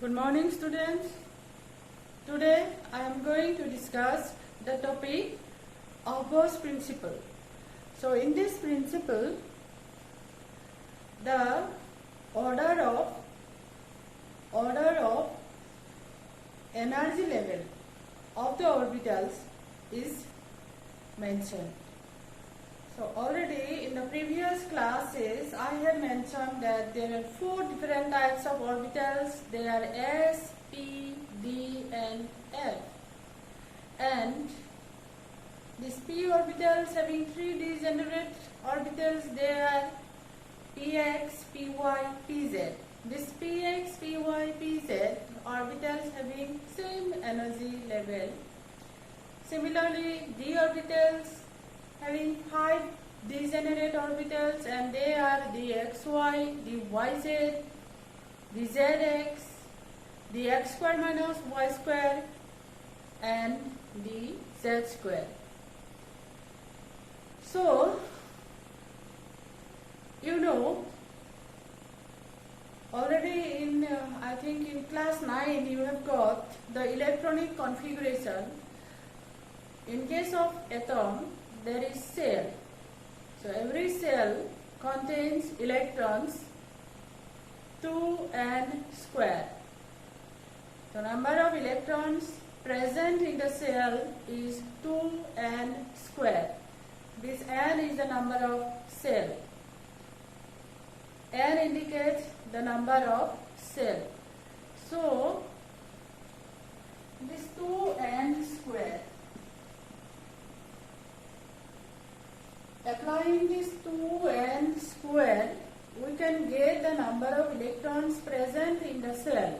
Good morning, students. Today I am going to discuss the topic of Gauss principle. So in this principle, the order of energy level of the orbitals is mentioned. So already in the previous classes I have mentioned that there are four different types of orbitals. They are S, P, D and F. And these P orbitals having three degenerate orbitals, they are Px, Py, Pz. This Px, Py, Pz orbitals having same energy level. Similarly, D orbitals having 5 degenerate orbitals, and they are dxy, dyz, dzx, dx square minus y square and dz square. So, you know, already in I think in class 9 you have got the electronic configuration. In case of atom, there is cell. So every cell contains electrons 2n square. The number of electrons present in the cell is 2n square. This n is the number of cell. N indicates the number of cell. So this 2n square, applying this 2n square, we can get the number of electrons present in the cell.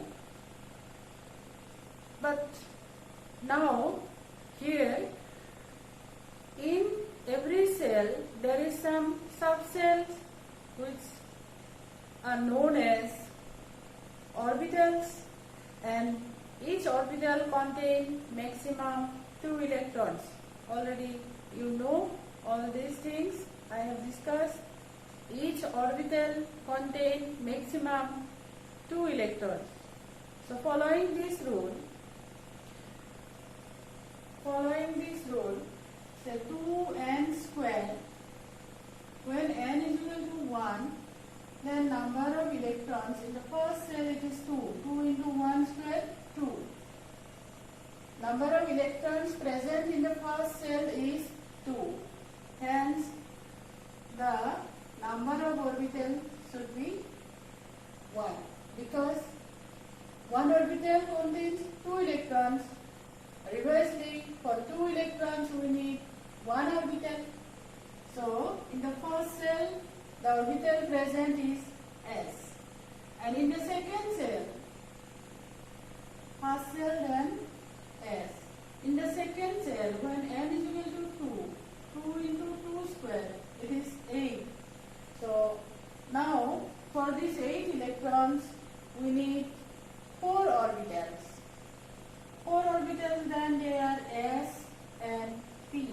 But now here in every cell there is some subcells which are known as orbitals, and each orbital contains maximum 2 electrons. Already you know all these things I have discussed. Each orbital contains maximum 2 electrons. So following this rule, say 2n square, when n is equal to 1, then number of electrons in the first cell it is 2. 2 into 1 square, 2. Number of electrons present in the first cell is 2. Hence, the number of orbitals should be 1, because one orbital contains 2 electrons. Reversely, for 2 electrons we need 1 orbital. So, in the first cell, the orbital present is S. And in the second cell, first cell then S. In the second cell, when n is equal to 2 into 2 square, it is 8. So, now for these 8 electrons, we need 4 orbitals. 4 orbitals, then they are S and P.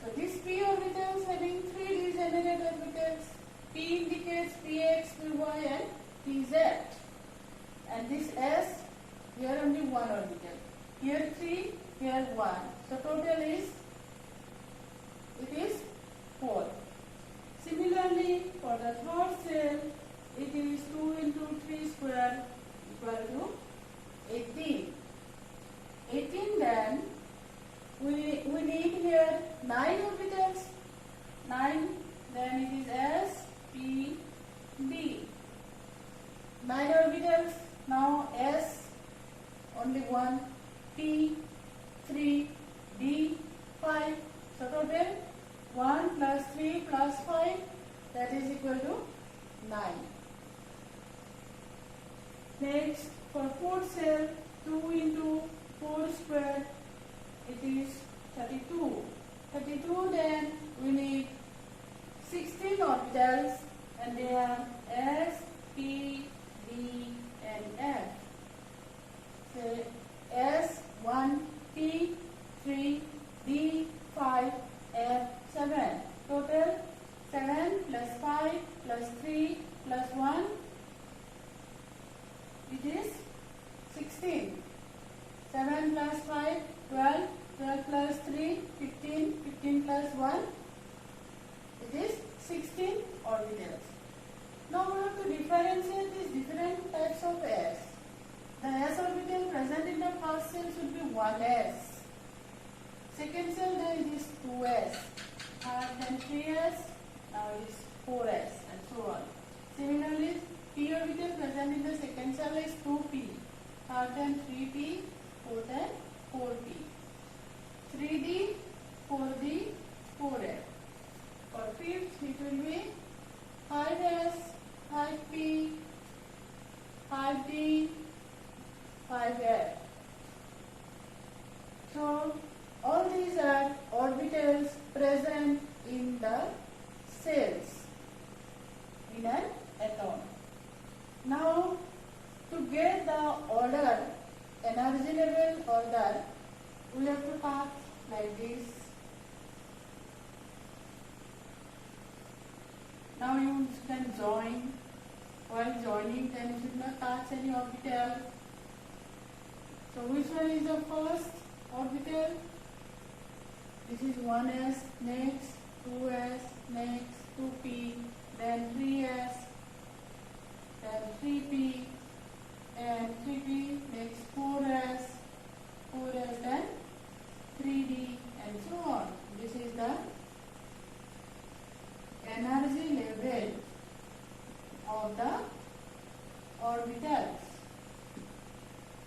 So, these P orbitals having 3 degenerate orbitals. P indicates Px, Py and Pz. And this S, here only 1 orbital. Here 3, here 1. So, total is 4. Similarly, for the third cell, it is 2 into 3 square equal to 18. 18, then we need here 9 orbitals. 9, then it is S, P, D. 9 orbitals, now S, only 1, P, 3, D, 5. So total 1 plus 3 plus 5, that is equal to 9. Next, for fourth cell, 2 into 4 square, it is 32. 32, then we need 16 orbitals, and they are S, P, D and F. So S, 1, P, 3, D, 5, F, 7. Total 7 plus 5 plus 3 plus 1, it 16. 7 plus 5, 12. 12 plus 3, 15. 15 plus 1, it is 16 orbitals. Now we have to differentiate these different types of s. The s orbital present in the first cell should be 1s. Second cell then it is 2s. Then 3s, now it is 4s, and so on. Similarly, p orbital present in the second cell is 2p. Then 3p, 4th and 4p. 3d, 4d, 4f. For fifth, it will be 5s, 5p, 5d, 5f. So, all these are orbitals present in the cells in an atom. Now, to get the order, energy level order, we have to start like this. Now you can join. While joining, then you should not touch any orbital. So which one is the first orbital? This is 1s, next 2s, next 2p, then 3s, then 3p, and 3p, next 4s, 4s, then 3d, and so on. This is the energy level of the orbitals.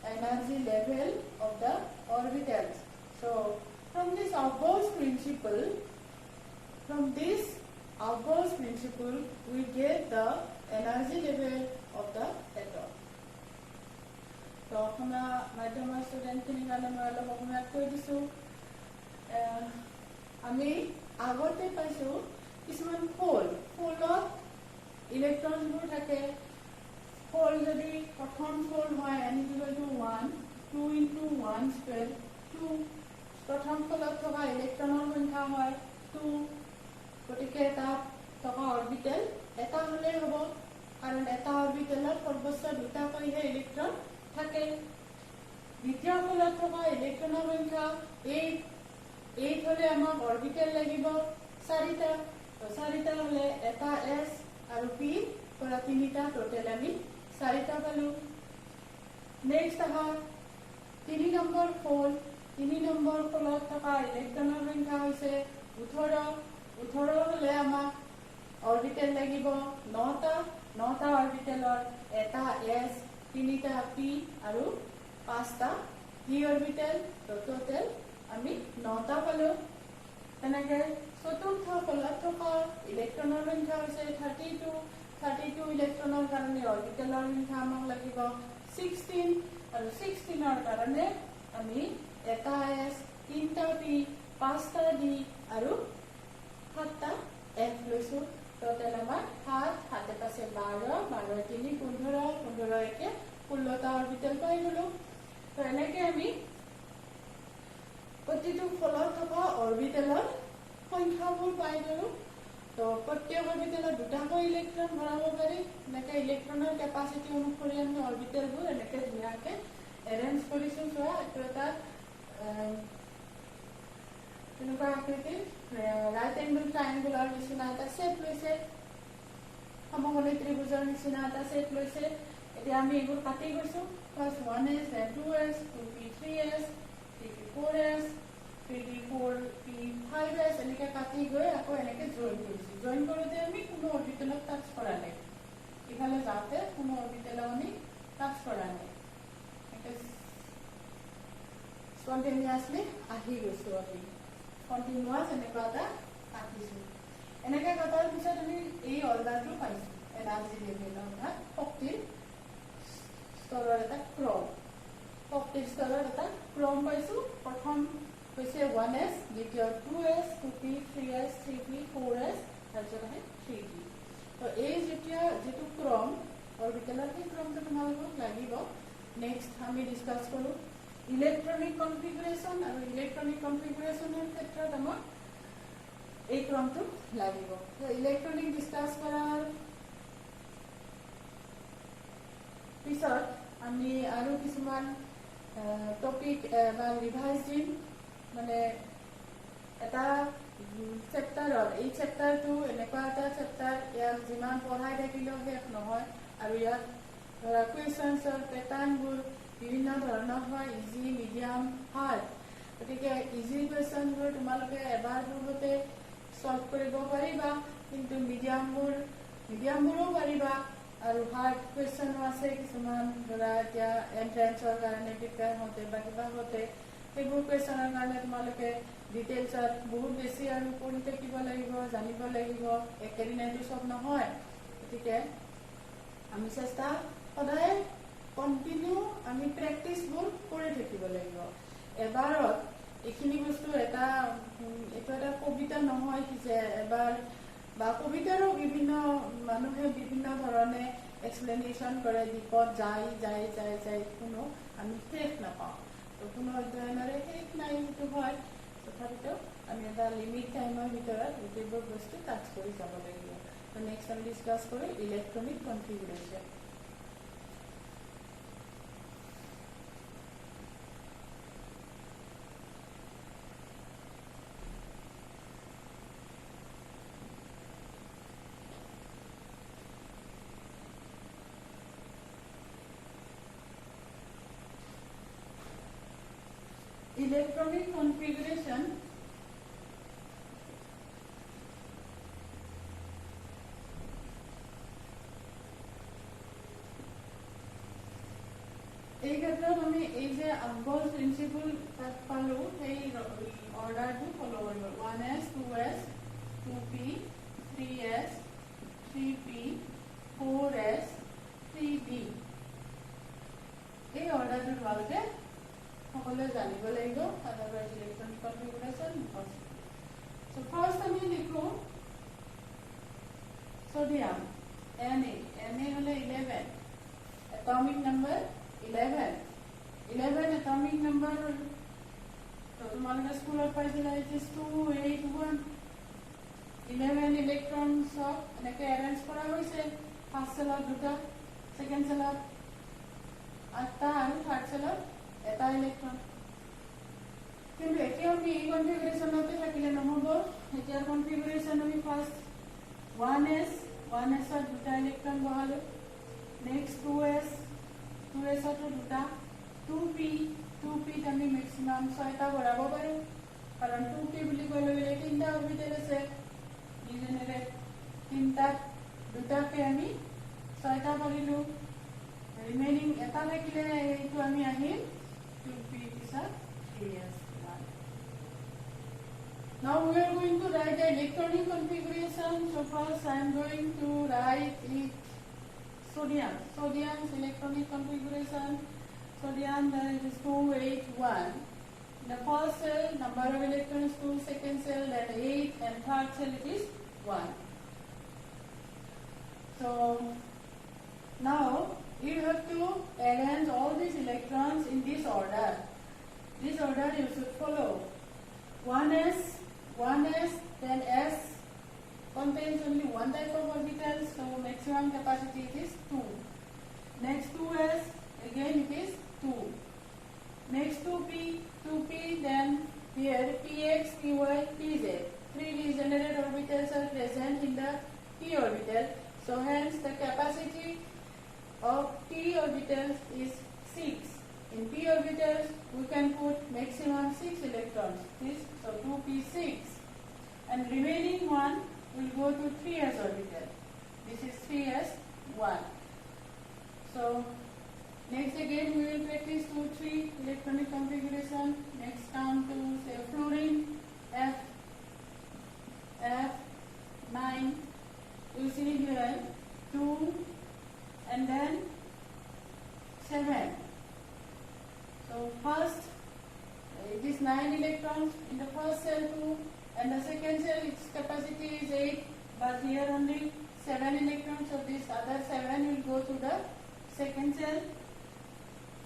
Energy level of the orbitals. So, from this Aufbau's principle, we get the energy level of the atom. So, my student আমি আগতে পাইছো কিছুমান ফোলত ইলেক্ট্ৰনবোৰ থাকে ফোল যদি প্ৰথম ফোল হয় n = 1 2 * 1 square 2 প্ৰথম ফোলত থকা ইলেক্ট্ৰনৰ সংখ্যা হয় 2 গতিকে তাত থকা অৰবিটেল এটা হলে হ'ব কাৰণ এটা অৰবিটেলত সৰ্বোচ্চ দুটা কৈহে ইলেক্ট্ৰন থাকে দ্বিতীয় ফোলত থকা ইলেক্ট্ৰনৰ সংখ্যা 8 হলে আমাক অরবিটাল লাগিব 4টা তো 4টা হলে এটা s আৰু p পৰা 3টা টোটাল আমি 4টা পালো নেক্সট আহা 3 নম্বৰ ফলত থকা ইলেক্ট্ৰনৰ সংখ্যা হৈছে 18 হলে আমাক অরবিটাল লাগিব 9টা অরবিটালৰ এটা s 3টা p আৰু 5টা p অরবিটাল তো টোটাল আমি 9টা পালো তেনেকে চতুৰ্থ ফলত থকা ইলেক্ট্ৰনৰ সংখ্যা হৈছে 32 ইলেক্ট্ৰনৰ কাৰণে অৰবিটেলৰ সংখ্যা আমাক লাগিব 16 আৰু 16ৰ কাৰণে আমি এটা s 3টা p 5টা d আৰু 7টা f লৈছো টোটাল আমাৰ 7 পাছে 12 12 3 15 15 একে 16টা অৰবিটেল পাই গলো তো এনেকে আমি প্ৰতিটো ফলত থকা অৰবিটেলৰ সংখ্যাবোৰ পাই গলো তো প্ৰত্যেক অৰবিটেলত দুটাকৈ ইলেক্ট্ৰন ভৰাব পাৰি এনেকৈ ইলেক্ট্ৰনৰ কেপাসিটি অনুসৰি আমি অৰবিটেলবোৰ এনেকৈ ধুনীয়াকৈ এৰেঞ্জ কৰিছো চোৱা এইটো এটা তেনেকুৱা আকৃতি ৰাইট এংগল ট্ৰায়াঙ্গুলাৰ নিচিনা এটা শেপ লৈছে সমকোণী ত্ৰিভুজৰ নিচিনা এটা শেপ লৈছে এতিয়া আমি এইবোৰ কাটি গৈছো first 1s then 2s 2p 3s 3p 4s 3d 4p 5s এনেকৈ কাটি গৈ আকৌ এনেকৈ জয়েন কৰিছো জয়েন কৰোতে আমি কোনো অৰবিটেলত টাচ কৰা নাই ইফালে যাওঁতে কোনো অৰবিটেলত আমি টাচ কৰা নাই স্পন্টেনিয়াছলি আহি গৈছো আমি কন্টিনিউয়াস এনেকুৱা এটা কাটিছো এনেকৈ কাটাৰ পিছত আমি এই অৰ্ডাৰটো পাইছো এনাৰ্জি লেভেল অৰ্থাৎ শক্তিৰ স্তৰৰ এটা ক্ৰম শক্তিৰ স্তৰৰ এটা ক্ৰম পাইছো প্ৰথম হৈছে 1s দ্বিতীয় 2s 2p 3s 3p 4s তাৰপিছত আহে 3d তো এই যেটো ক্ৰম অৰবিটেলৰ এই ক্ৰমটো তোমালোকক লাগিব নেক্সট আমি ডিসকাস কৰো ইলেক্ট্ৰনিক কনফিগাৰেশন আৰু ইলেক্ট্ৰনিক কনফিগাৰেশনৰ ক্ষেত্ৰত আমাক এই ক্ৰমটো লাগিব তো ইলেক্ট্ৰনিক ডিসকাস কৰাৰ পিছত আমি আৰু কিছুমান টপিক বা ৰিভাইজ দিম মানে এটা চেপ্টাৰত এই চেপ্টাৰটো এনেকুৱা এটা চেপ্টাৰ ইয়াক যিমান পঢ়াই থাকিলেও শেষ নহয় আৰু ইয়াত ধৰা কুৱেশ্যনছৰ পেটাৰ্ণবোৰ বিভিন্ন ধৰণৰ হয় ইজি মিডিয়াম হাৰ্ড গতিকে ইজি কুৱেশ্যনবোৰ তোমালোকে এবাৰ পূৰ্বতে সলভ কৰিব পাৰিবা কিন্তু মিডিয়ামবোৰো পাৰিবা আৰু হাৰ্ড কুৱেশ্যনো আছে কিছুমান ধৰা এতিয়া এণ্ট্ৰেঞ্চৰ কাৰণে প্ৰিপেয়াৰ হওঁতে বা কিবা হওঁতে সেইবোৰ কুৱেশ্যনৰ কাৰণে তোমালোকে ডিটেইলছত বহুত বেছি আৰু পঢ়ি থাকিব লাগিব জানিব লাগিব একেদিনাইতো চব নহয় গতিকে আমি চেষ্টা সদায় কণ্টিনিউ আমি প্ৰেক্টিছবোৰ কৰি থাকিব লাগিব এবাৰত এইখিনি বস্তু এইটো এটা কবিতা নহয় যে এবাৰ বা কবিতাৰো বিভিন্ন মানুহে বিভিন্ন ধৰণে এক্সপ্লেনেশ্যন কৰে দ্বীপত যাই কোনো আমি শেষ নাপাওঁ তো কোনো অধ্যয়নৰে শেষ নাই সেইটো হয় তথাপিতো আমি এটা লিমিট টাইমৰ ভিতৰত গোটেইবোৰ বস্তু টাচ কৰি যাব লাগিব তো নেক্সট আমি ডিছকাছ কৰোঁ ইলেক্ট্ৰনিক কনফিগাৰেশ্যন Electronic configuration এই ক্ষেত্ৰত আমি এই যে আগৰ প্ৰিন্সিপল তাত পালো সেই অৰ্ডাৰটো ফলো কৰিব 1s 2s 2p 3s 3p 4s 3b এই অৰ্ডাৰটো তোমালোকে সকলোৱে জানিব লাগিব otherwise electronic configuration so first আমি লিখো সোডিয়াম Na হলে 11 এটমিক নাম্বাৰ 11 এটমিক নাম্বাৰ তো তোমালোকে স্কুলত পাইছিলা ইট ইজ 281 11 ইলেক্ট্ৰনছক এনেকৈ এৰেঞ্জ কৰা হৈছে ফাৰ্ষ্ট চেলত দুটা ছেকেণ্ড চেলত 8টা আৰু থাৰ্ড চেলত এটা ইলেক্ট্ৰন কিন্তু এতিয়া আমি এই কনফিগাৰেশ্যনতে থাকিলে নহ'ব এতিয়া কনফিগাৰেশ্যন আমি ফাৰ্ষ্ট 1s দুটা ইলেক্ট্ৰন বহালো নেক্সট 2s দুটা 2p আমি মেক্সিমাম 6টা বঢ়াব পাৰোঁ কাৰণ 2p বুলি ক'লে বোলে 3টা অৰবিটেল আছে ডিজেনেৰেট 3টাত দুটাকে আমি 6টা পাৰিলোঁ ৰিমেইনিং এটা থাকিলে এইটো আমি আহিম 2p পিছত 3s. Now we are going to write the electronic configuration. So first I am going to write it sodium's electronic configuration. Sodium there is 281. The first cell number of electrons 2, second cell that 8 and third cell it is 1. So now you have to arrange all these electrons in this order. This order you should follow. 1s, then s contains only one type of orbital, so maximum capacity it is 2. Next 2s, again it is 2. Next 2p, then here px, py, pz. 3 degenerate orbitals are present in the p orbital, so hence the capacity of p orbitals is 6. In p orbitals, we can put maximum 6 electrons. So 2p6, and remaining one will go to 3s orbital. This is 3s1. So next again we will practice 2, 3 electronic configuration. Next come to say fluorine F9. You see here 2 and then 7. So first it is 9 electrons in the first cell 2 and the second cell its capacity is 8 but here only 7 electrons, so this other 7 will go to the second cell.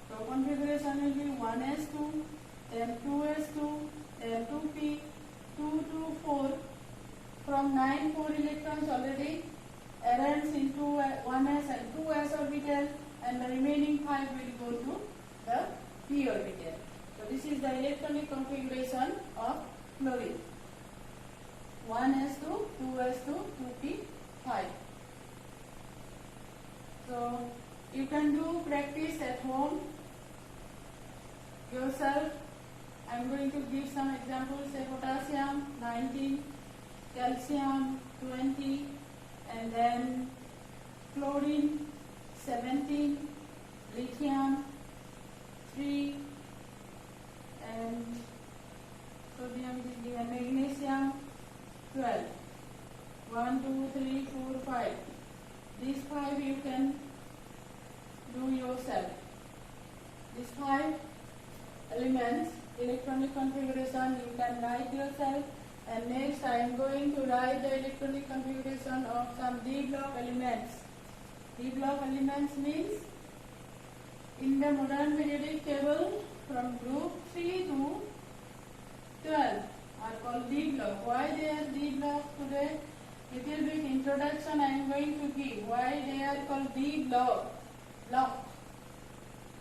So configuration will be 1s2, then 2s2, then 2p, 2 to 4. From 9 4 electrons already arranged into 1s and 2s orbital, and the remaining 5 will go to the p orbital. So this is the electronic configuration of chlorine. 1s2, 2s2, 2p5. So you can do practice at home yourself. I am going to give some examples. Say potassium 19, calcium 20, and then chlorine 17, lithium 3, and sodium is given, magnesium 12. 1, 2, 3, 4, 5. These 5 you can do yourself. These 5 elements, electronic configuration, you can write yourself. And next I am going to write the electronic configuration of some d block elements. D block elements means in the modern periodic table from group 3 to 12 are called D block. Why they are D block today? Little bit introduction I am going to give. Why they are called D block? Block.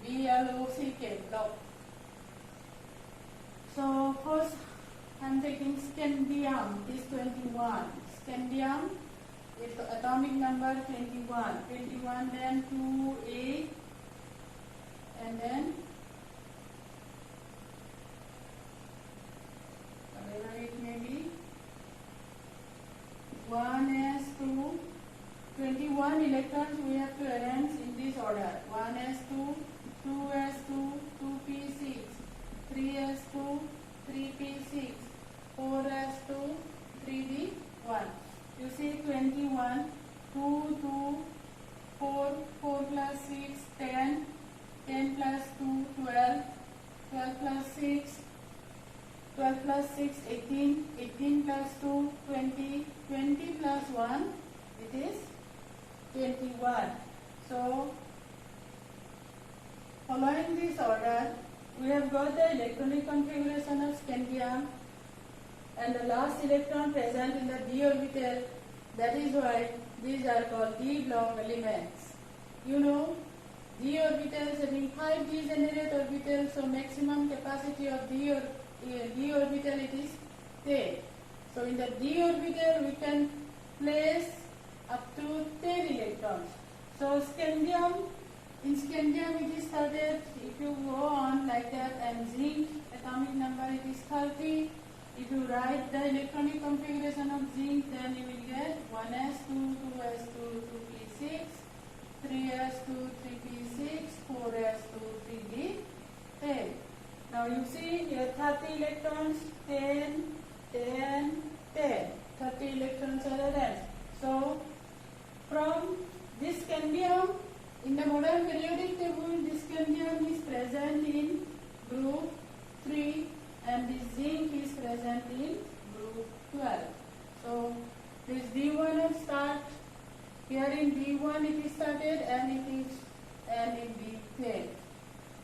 B-L-O-C-K, block. So first I am taking scandium, it is 21. Scandium with atomic number 21. 21, then 2A, and then whatever it may be, 1s2, 21 electrons we have to arrange in this order. 1s2, 2s2, 2p6, 3s2, 3p6, 4s2, 3d1. You see 21, 2, 2, 4, 4 plus 6, 10, 10 plus 2, 12, 12 plus 6, 12 plus 6, 18, 18 plus 2, 20, 20 plus 1, it is 21. So, following this order, we have got the electronic configuration of scandium and the last electron present in the d orbital. That is why these are called d block elements. You know, d orbitals having 5 degenerate orbitals, so maximum capacity of d orbital it is 10. So in the d orbital we can place up to 10 electrons. So scandium, in scandium it is started, if you go on like that, and zinc atomic number it is 30. If you write the electronic configuration of zinc, then you will get 1s2, 2s2, 2p6, 3s2, 3p6, 4s2, 3d10. Now you see here 30 electrons, 10, 10, 10. 30 electrons are arranged. So from this scandium, in the modern periodic table, this scandium is present in group 3 and this zinc is present in group 12. So this D1 will start, here in D1 it is started and it is in D10.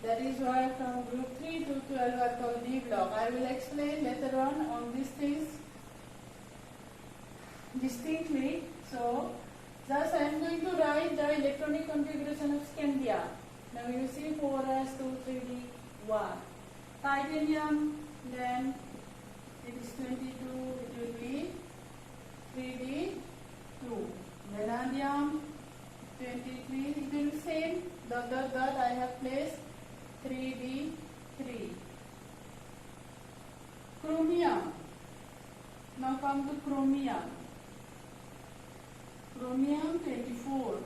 That is why from group 3 to 12 are called D block. I will explain later on these things distinctly. So thus I am going to write the electronic configuration of scandium. Now you see 4s2, 3d1. Titanium, then it is 22, it will be 3d2. Vanadium 23, it will be same, dot dot dot I have placed 3d3. Chromium, now come to chromium. Chromium 24,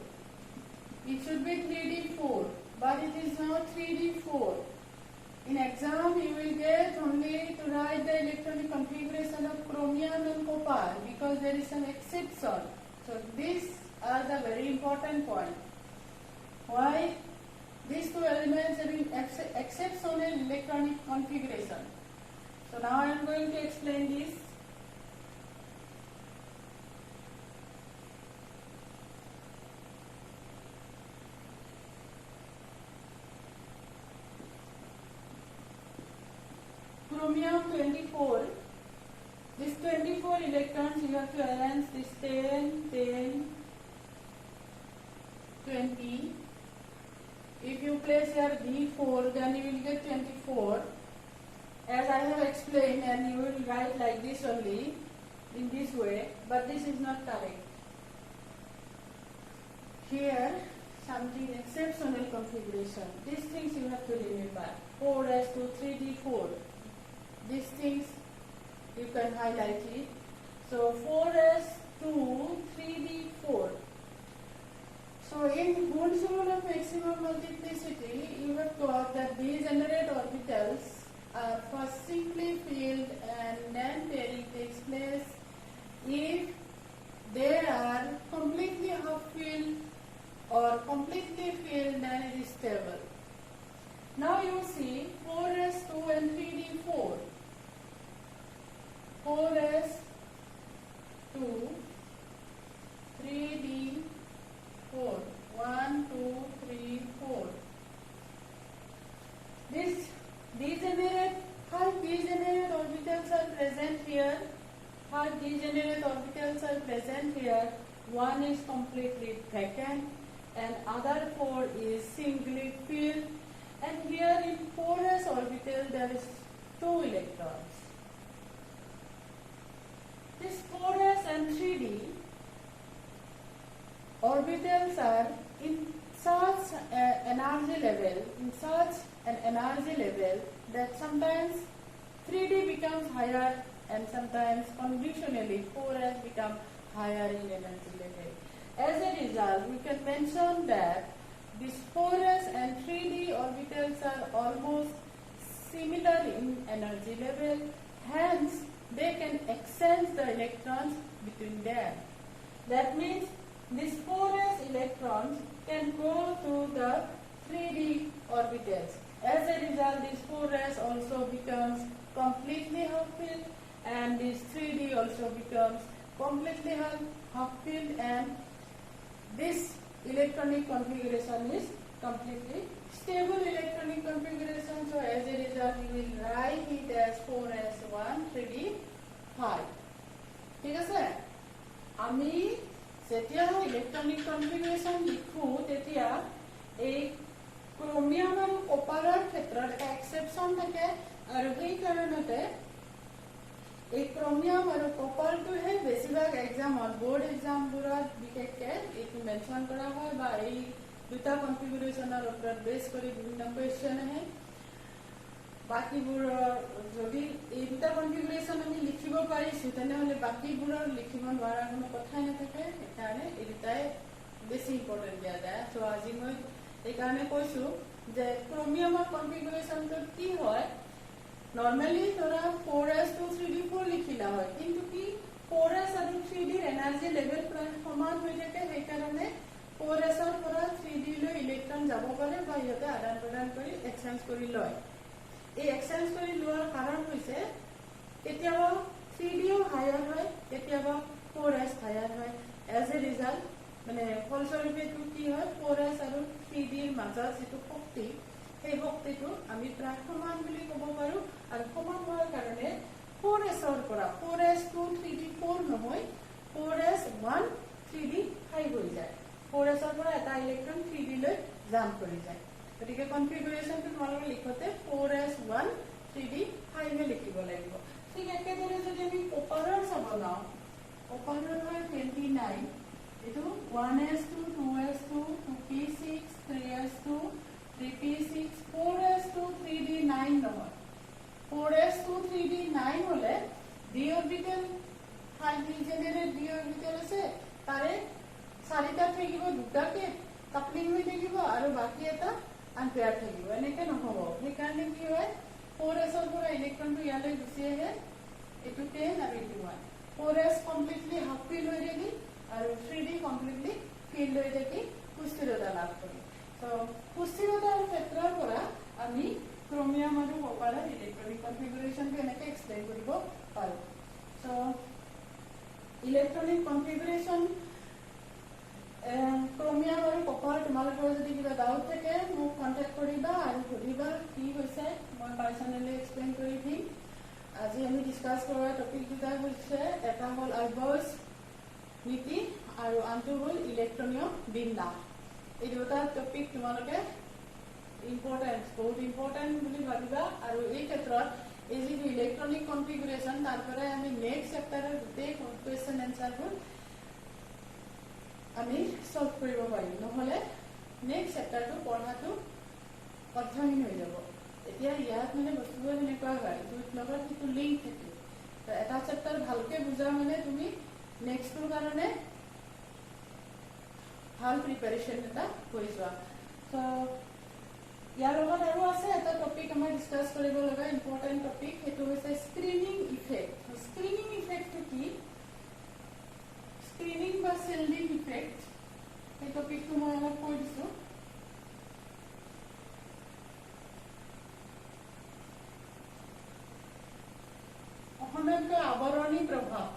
it should be 3d4, but it is not 3d4. In exam, you will get only to write the electronic configuration of chromium and copper because there is an exception. So these are the very important point. Why? These two elements having exceptional electronic configuration. So now I am going to explain this. Chromium 24, this 24 electrons you have to arrange this 10, 10, 20. If you place here D4, then you will get 24. As I have explained, and you will write like this only, in this way, but this is not correct. Here, something exceptional configuration. These things you have to remember. 4s to 3d4. These things you can highlight it. So 4s to 3d4. So in Bool's rule of maximum multiplicity, you have got that degenerate orbitals are first simply filled and then pairing takes place if they are completely half-filled or completely filled, then it is stable. Now you see 4s2 and 3d4. 4s2, 3d4. 1, 2, 3, 4. This degenerate, half degenerate orbitals are present here. Half degenerate orbitals are present here. One is completely vacant and other 4 is singly filled. And here in 4s orbital there is 2 electrons. This 4s and 3d orbitals are in such an energy level that sometimes 3d becomes higher and sometimes conventionally 4s become higher in energy level. As a result, we can mention that these 4s and 3d orbitals are almost similar in energy level, hence they can exchange the electrons between them. That means these 4s electrons can go to the 3d orbitals. As a result, this 4s also becomes completely half-filled and this 3d also becomes completely half-filled, and this electronic configuration is completely stable electronic configuration. So as a result, we will write it as 4s1 3d 5. ঠিক আছে? আমি যেতিয়া electronic configuration লিখো তেতিয়া এই chromium আৰু কপাৰৰ ক্ষেত্ৰত এটা এক্সেপশ্যন থাকে, আৰু সেই কাৰণতে এই ক্ৰোমিয়াম আৰু কপাৰটোহে বেছিভাগ এক্সামত বোৰ্ড এক্সামবোৰত বিশেষকৈ এইটো মেনশ্যন কৰা হয় বা এই দুটা কনফিগাৰেশ্যনৰ ওপৰত বেছ কৰি বিভিন্ন কুৱেশ্যন আহে। বাকীবোৰৰ যদি এই দুটা কনফিগাৰেশ্যন আমি লিখিব পাৰিছোঁ তেনেহ'লে বাকীবোৰৰ লিখিব নোৱাৰা কোনো কথাই নাথাকে, সেইকাৰণে এই দুটাই বেছি ইম্পৰ্টেণ্ট দিয়া যায়। চ' আজি মই এইকাৰণে কৈছোঁ যে ক্ৰোমিয়ামৰ কনফিগাৰেশ্যনটোত কি হয়, নৰ্মেলি ধৰা 4s to 3d4 লিখিলা হয়, কিন্তু কি 4s আৰু 3dৰ এনাৰ্জি লেভেল প্ৰায় সমান হৈ থাকে, সেইকাৰণে 4sৰ পৰা 3d লৈ ইলেক্ট্ৰন যাব পাৰে বা ইহঁতে আদান প্ৰদান কৰি এক্সচেঞ্জ কৰি লয়। এই এক্সচেঞ্জ কৰি লোৱাৰ কাৰণ হৈছে কেতিয়াবা 3dও হায়াৰ হয়, কেতিয়াবা 4s হায়াৰ হয়। এজ এ ৰিজাল্ট মানে ফলস্বৰূপে কি হয়, 4s আৰু 3dৰ মাজত যিটো শক্তি, সেই শক্তিটো আমি প্ৰায় সমান বুলি ক'ব পাৰোঁ, আৰু সমান হোৱাৰ কাৰণে 4sৰ পৰা 4s2 3d4 নহয় 4s1 3d5 হৈ যায়। 4sৰ পৰা এটা ইলেক্ট্ৰন 3d লৈ জাম্প কৰি যায়। গতিকে কনফিগাৰেশ্যনটো তোমালোকে লিখোতে 4s1 3d5 লিখিব লাগিব। ঠিক একেদৰে যদি আমি কপাৰৰ চাব যাওঁ, কপাৰৰ হয় 29, এইটো 1s2 2s2 2p6 3s2 3p6 4s2 3d9 নহয়। 4s2 3d9 হলে d অৰবিটেল হাই ডিজেনেৰেট d অৰবিটেল আছে, তাৰে 4টা থাকিব, 2টাকে কাপলিং হৈ থাকিব আৰু বাকী এটা আনপেয়াৰ থাকিব, এনেকে নহ'ব। সেইকাৰণে কি হয়, 4sৰ পৰা ইলেক্ট্ৰনটো ইয়ালৈ গুচি আহে, এইটো 10 আৰু এইটো 1। 4s কমপ্লিটলি হাফ ফিল হৈ থাকি আৰু 3d কমপ্লিটলি ফিল হৈ থাকি সুস্থিৰতা লাভ কৰি। তো সুস্থিৰতাৰ ক্ষেত্ৰৰ পৰা আমি ক্ৰোমিয়াম আৰু কপাৰৰ ইলেক্ট্ৰনিক কনফিগাৰেশ্যনটো এনেকৈ এক্সপ্লেইন কৰিব পাৰোঁ। চ' ইলেক্ট্ৰনিক কনফিগাৰেশ্যন ক্ৰোমিয়াম আৰু কপাৰ, তোমালোকৰ যদি কিবা ডাউট থাকে মোক কণ্টেক্ট কৰিবা আৰু সুধিবা কি হৈছে, মই পাৰ্চনেলি এক্সপ্লেইন কৰি দিম। আজি আমি ডিছকাছ কৰা টপিক দুটা হৈছে, এটা হ'ল আলবাৰ্ছ নীতি আৰু আনটো হ'ল ইলেক্ট্ৰনীয় বিন্যাস। এই দুটা টপিক তোমালোকে ইম্পৰ্টেন্ট বহুত ইম্পৰ্টেন্ট বুলি ভাবিবা আৰু এই ক্ষেত্ৰত এই যে ইলেক্ট্ৰনিক কনফিগুৰেশন তাৰ পৰা আমি নেক্সট চেপ্টাৰৰ গোটেই কোৱেশ্চন এনসাৰবোৰ আমি সলভ কৰিব পাৰিম নহলে নেক্সট চেপ্টাৰটো পঢ়াটো অধ্যয়ন হৈ যাব এতিয়া ইয়াত মানে বস্তুবোৰ এনেকুৱা হয় দুইট লগত কিছু লিংক থাকে এটা চেপ্টাৰ ভালকে বুজা মানে তুমি নেক্সটৰ কাৰণে ভাল প্ৰিপাৰেচন এটা কৰি যোৱা সো ইয়াৰ লগত আৰু আছে এটা টপিক আমাৰ ডিসকাস কৰিব লগা ইম্পৰ্টেন্ট টপিক হেতু হৈছে স্ক্ৰিনিং ইফেক্ট স্ক্ৰিনিং ইফেক্টটো কি স্ক্ৰিনিং বা শিল্ডিং ইফেক্ট এই টপিকটো মই অলপ কৈ দিছো অসমীয়াত আৱৰণী প্ৰভাৱ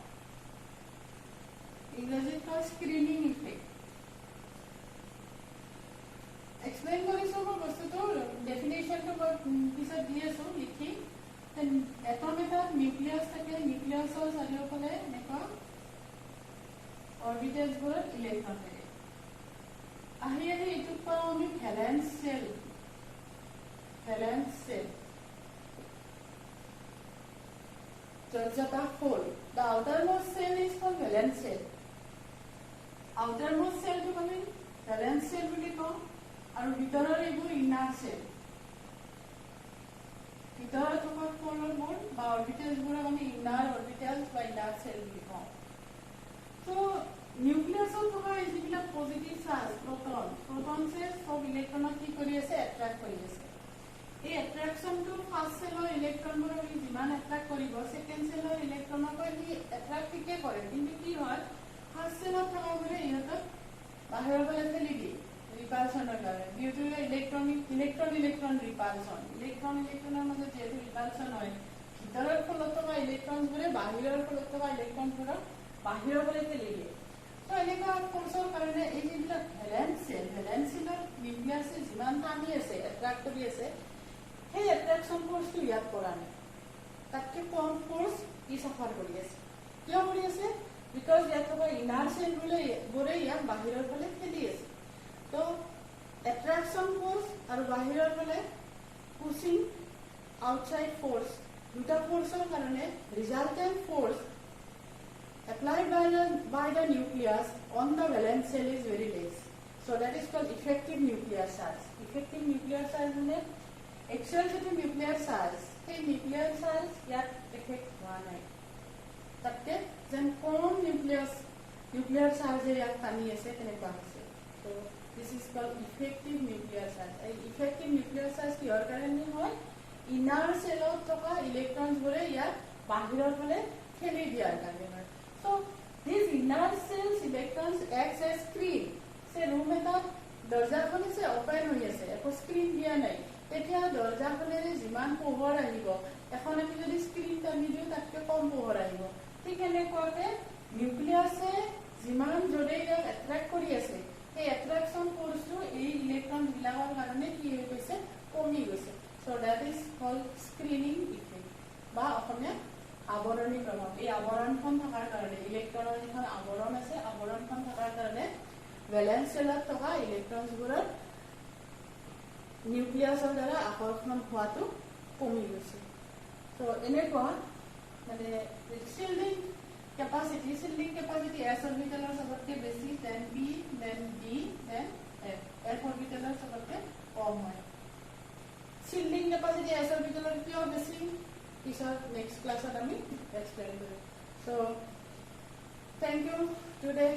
ইংৰাজীত কয় স্ক্ৰিনিং ইফেক্ট एक्सप्लेन কৰিছো মই বস্তুটো ডেফিনেশনটো মই পিছত দি আছো লিখি এটম এটা নিউক্লিয়াছ থাকে নিউক্লিয়াছৰ চাৰিওফালে এনেকুৱা অৰবিটেলছবোৰত ইলেক্ট্ৰন থাকে আহি এইটোক পাওঁ আমি valence sell Georgia 4 the outermost cell is called valence cell outermost cell to আমি valence cell বুলি কওঁ আৰু ভিতৰৰ এইবোৰ ইনাৰ সেল ভিতৰৰ থকা কোলবোৰ বা অৰবিটেলছবোৰ আমি ইনাৰ অৰবিটেলছ বা ইনাৰ সেল বুলি কওঁ তো নিউক্লিয়াছৰ থকা যিবিলাক পজিটিভ চাৰ্জ প্ৰটনছে সব ইলেক্ট্ৰনক কি কৰি আছে এট্ৰাক্ট কৰি আছে এই এট্ৰাকশনটো ফাৰ্স্ট সেলৰ ইলেক্ট্ৰনবোৰ আমি যিমান এট্ৰাক্ট কৰিব সেকেন্ড সেলৰ ইলেক্ট্ৰনক ই এট্ৰাক্ট ঠিকে কৰে কিন্তু কি হয় ফাৰ্স্ট সেলত থকাবোৰে ইহঁতক বাহিৰৰ ফালে ঠেলি দিয়ে ৰিপালছনৰ কাৰণে ডিউ টু ইলেক্ট্ৰন ৰিপালছন ইলেক্ট্ৰনৰ মাজত যেহেতু ৰিপালছন হয় ভিতৰৰ ফলত থকা ইলেক্ট্ৰনবোৰে বাহিৰৰ ফলত থকা ইলেক্ট্ৰনবোৰক বাহিৰৰ ফালে ঠেলি দিয়ে তো এনেকুৱা ফৰ্চৰ কাৰণে এই যিবিলাক ভ্যালেন্স সেলৰ নিউক্লিয়াছে যিমান টানি আছে এট্ৰাক্ট কৰি আছে সেই এট্ৰাকশন ফোর্সটো ইয়াত পৰা নাই তাতকে কম ফোর্স ই সাফার কৰি আছে কিয় কৰি আছে বিকজ ইয়াত থকা ইনাৰ সেলবোৰে ইয়াক বাহিৰৰ ফালে ঠেলি আছে তো এট্ৰাকশন ফোর্স আৰু বাহিৰৰ ফালে পুশিং আউটসাইড ফোর্স দুটা ফোর্সৰ কাৰণে ৰিজাল্টেন্ট force applied by the nucleus on the valence cell is very less so that is called effective nuclear charge মানে actual যেটো নিউক্লিয়াৰ চাৰ্জ সেই নিউক্লিয়াৰ চাৰ্জ ইয়াত এফেক্ট হোৱা নাই তাতে যেন কোন নিউক্লিয়াৰ চাৰ্জ ইয়াত টানি আছে তেনেকুৱা হৈছে so this is called effective nuclear charge এই effective nuclear charge কিহৰ কাৰণে হয় ইনাৰ সেলত থকা ইলেক্ট্ৰনবোৰে ইয়াত বাহিৰৰ ফালে ঠেলি দিয়াৰ কাৰণে হয় so these inner cells electrons acts as screen se room eta দরজাখন আছে ওপেন হৈ আছে একো স্ক্রিন দিয়া নাই তেতিয়া দরজাখনেৰে যিমান পোহৰ আহিব এখন আমি যদি স্ক্রিন টানি দিও তাতকে কম পোহৰ আহিব ঠিক এনেকুৱাকে নিউক্লিয়াছে যিমান জোৰে এট্ৰাক্ট কৰি আছে সেই এট্ৰাকশন ফোর্সটো এই ইলেক্ট্ৰন বিলাকৰ কাৰণে কি হৈ গৈছে কমি গৈছে so that is called screening effect বা অসমীয়া আৱৰণী প্ৰভাৱ এই আৱৰণখন থকাৰ কাৰণে ইলেক্ট্ৰনৰ যিখন আৱৰণ আছে আৱৰণখন থকাৰ কাৰণে ভ্যালেন্স সেলত থকা ইলেক্ট্ৰনছবোৰৰ নিউক্লিয়াছৰ দ্বাৰা আকৰ্ষণ হোৱাটো কমি গৈছে তো এনেকুৱা মানে শিল্ডিং capacity s অৰবিটেলৰ সবতকে বেছি then p then d then f অৰবিটেলৰ সবতকে কম হয় শিল্ডিং capacity s অৰবিটেলৰ কিয় বেছি পিছত নেক্সট ক্লাছত আমি explain Karim so thank you today